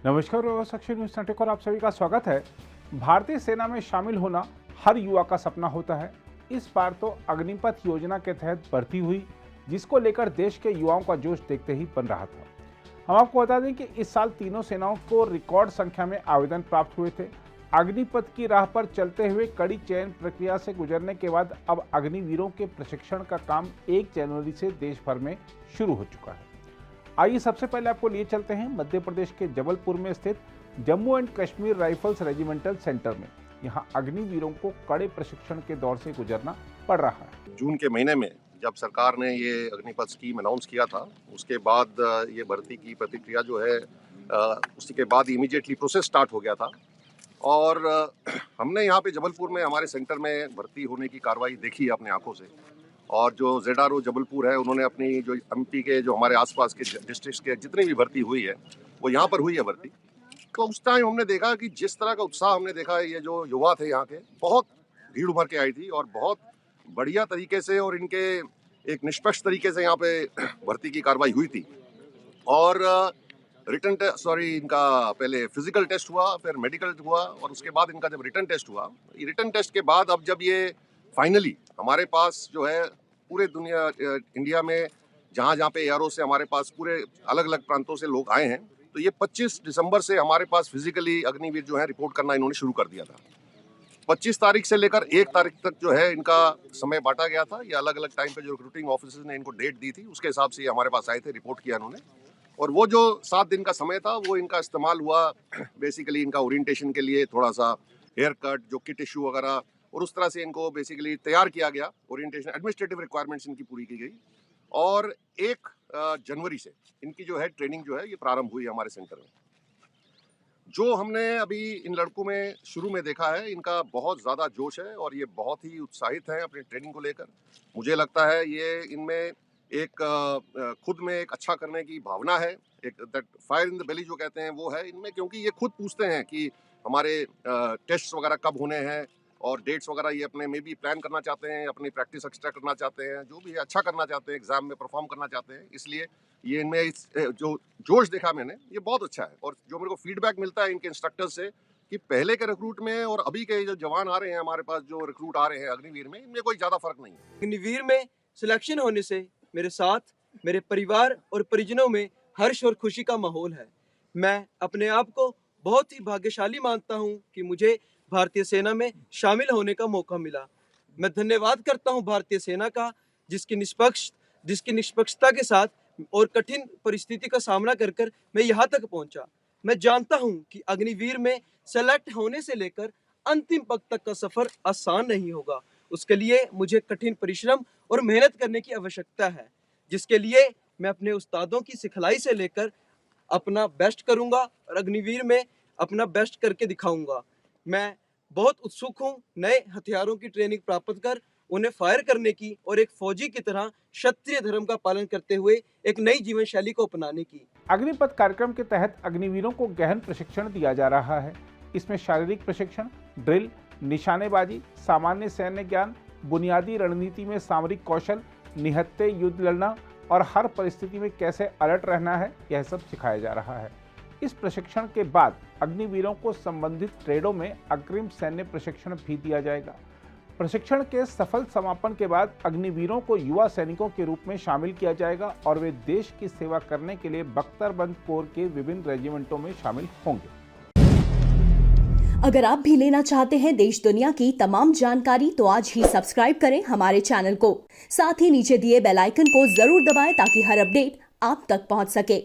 नमस्कार और साक्षी news network और आप सभी का स्वागत है। भारतीय सेना में शामिल होना हर युवा का सपना होता है। इस बार तो अग्निपथ योजना के तहत भर्ती हुई, जिसको लेकर देश के युवाओं का जोश देखते ही बन रहा था। हम आपको बता दें कि इस साल तीनों सेनाओं को रिकॉर्ड संख्या में आवेदन प्राप्त हुए थे। अग्निपथ की राह पर चलते हुए कड़ी चयन प्रक्रिया से गुजरने के बाद अब अग्निवीरों के प्रशिक्षण का काम 1 जनवरी से देश भर में शुरू हो चुका है। आइए सबसे पहले आपको लिए चलते हैं मध्य प्रदेश के जबलपुर में स्थित Jammu and Kashmir rifles regimental centre में। यहाँ अग्निवीरों को कड़े प्रशिक्षण के दौर से गुजरना पड़ रहा है। जून के महीने में जब सरकार ने ये अग्निपथ स्कीम अनाउंस किया था, उसके बाद ये भर्ती की प्रतिक्रिया जो है उसी के बाद इमीडिएटली प्रोसेस स्टार्ट हो गया था। और हमने यहाँ पे जबलपुर में हमारे सेंटर में भर्ती होने की कार्रवाई देखी है अपने आंखों से। और जो ZRO जबलपुर है, उन्होंने अपनी जो MP के जो हमारे आसपास के डिस्ट्रिक्ट्स के जितनी भी भर्ती हुई है वो यहाँ पर हुई है भर्ती। तो उस टाइम हमने देखा कि जिस तरह का उत्साह हमने देखा है, ये जो युवा थे यहाँ के बहुत भीड़ उमड़ के आई थी और बहुत बढ़िया तरीके से और इनके एक निष्पक्ष तरीके से यहाँ पे भर्ती की कार्रवाई हुई थी। और इनका पहले फिजिकल टेस्ट हुआ, फिर मेडिकल हुआ और उसके बाद इनका जब रिटन टेस्ट हुआ, रिटन टेस्ट के बाद अब जब ये फाइनली हमारे पास जो है पूरे इंडिया में जहाँ पे ARO से हमारे पास पूरे अलग अलग प्रांतों से लोग आए हैं, तो ये 25 दिसंबर से हमारे पास फिजिकली अग्निवीर जो है रिपोर्ट करना इन्होंने शुरू कर दिया था। 25 तारीख से लेकर 1 तारीख तक जो है इनका समय बांटा गया था। ये अलग अलग टाइम पे जो रिक्रूटिंग ऑफिसर्स ने इनको डेट दी थी, उसके हिसाब से ये हमारे पास आए थे, रिपोर्ट किया इन्होंने। और वो जो 7 दिन का समय था वो इनका इस्तेमाल हुआ बेसिकली इनका ओरिएंटेशन के लिए, थोड़ा सा हेयर कट, जो किट इशू वगैरह, और उस तरह से इनको बेसिकली तैयार किया गया। ओरिएंटेशन एडमिनिस्ट्रेटिव रिक्वायरमेंट्स इनकी पूरी की गई और 1 जनवरी से इनकी जो है ट्रेनिंग जो है ये प्रारंभ हुई हमारे सेंटर में। जो हमने अभी इन लड़कों में शुरू में देखा है, इनका बहुत ज़्यादा जोश है और ये बहुत ही उत्साहित हैं अपनी ट्रेनिंग को लेकर। मुझे लगता है ये इनमें एक खुद में एक अच्छा करने की भावना है, एक that fire in the belly जो कहते हैं वो है इनमें, क्योंकि ये खुद पूछते हैं कि हमारे टेस्ट वगैरह कब होने हैं और डेट्स वगैरह ये अपने में भी प्लान करना चाहते हैं, अपनी प्रैक्टिस एक्स्ट्रा करना चाहते हैं, जो भी अच्छा करना चाहते हैं, एग्जाम में परफॉर्म करना चाहते हैं। इसलिए ये इनमें इस जो जोश देखा मैंने, ये बहुत अच्छा है। और जो मेरे को फीडबैक मिलता है इनके इंस्ट्रक्टर से कि पहले के रिक्रूट में और अभी के जो जवान आ रहे हैं हमारे पास, जो रिक्रूट आ रहे हैं अग्निवीर में, इनमें कोई ज़्यादा फर्क नहीं है। अग्निवीर में सिलेक्शन होने से मेरे साथ, मेरे परिवार और परिजनों में हर्ष और खुशी का माहौल है। मैं अपने आप को बहुत ही भाग्यशाली मानता हूं कि मुझे भारतीय सेना में शामिल होने का मौका मिला। मैं धन्यवाद करता हूं भारतीय सेना का, जिसकी निष्पक्षता के साथ और कठिन परिस्थिति का सामना कर मैं यहाँ तक पहुँचा। मैं जानता हूँ कि अग्निवीर में सेलेक्ट होने से लेकर अंतिम पग तक का सफर आसान नहीं होगा। उसके लिए मुझे कठिन परिश्रम और मेहनत करने की आवश्यकता है, जिसके लिए मैं अपने उस्तादों की सिखलाई से लेकर अपना बेस्ट करूंगा और अग्निवीर में अपना बेस्ट करके दिखाऊंगा। मैं बहुत उत्सुक हूं नए हथियारों की ट्रेनिंग प्राप्त कर उन्हें फायर करने की और एक फौजी की तरह क्षत्रिय धर्म का पालन करते हुए एक नई जीवन शैली को अपनाने की। अग्निपथ कार्यक्रम के तहत अग्निवीरों को गहन प्रशिक्षण दिया जा रहा है। इसमें शारीरिक प्रशिक्षण, ड्रिल, निशानेबाजी, सामान्य सैन्य ज्ञान, बुनियादी रणनीति में सामरिक कौशल, निहत्थे युद्ध लड़ना और हर परिस्थिति में कैसे अलर्ट रहना है, यह सब सिखाया जा रहा है। इस प्रशिक्षण के बाद अग्निवीरों को संबंधित ट्रेडों में अग्रिम सैन्य प्रशिक्षण भी दिया जाएगा। प्रशिक्षण के सफल समापन के बाद अग्निवीरों को युवा सैनिकों के रूप में शामिल किया जाएगा और वे देश की सेवा करने के लिए बख्तरबंद कोर के विभिन्न रेजिमेंटों में शामिल होंगे। अगर आप भी लेना चाहते हैं देश दुनिया की तमाम जानकारी, तो आज ही सब्सक्राइब करें हमारे चैनल को। साथ ही नीचे दिए बेल आइकन को जरूर दबाएं ताकि हर अपडेट आप तक पहुंच सके।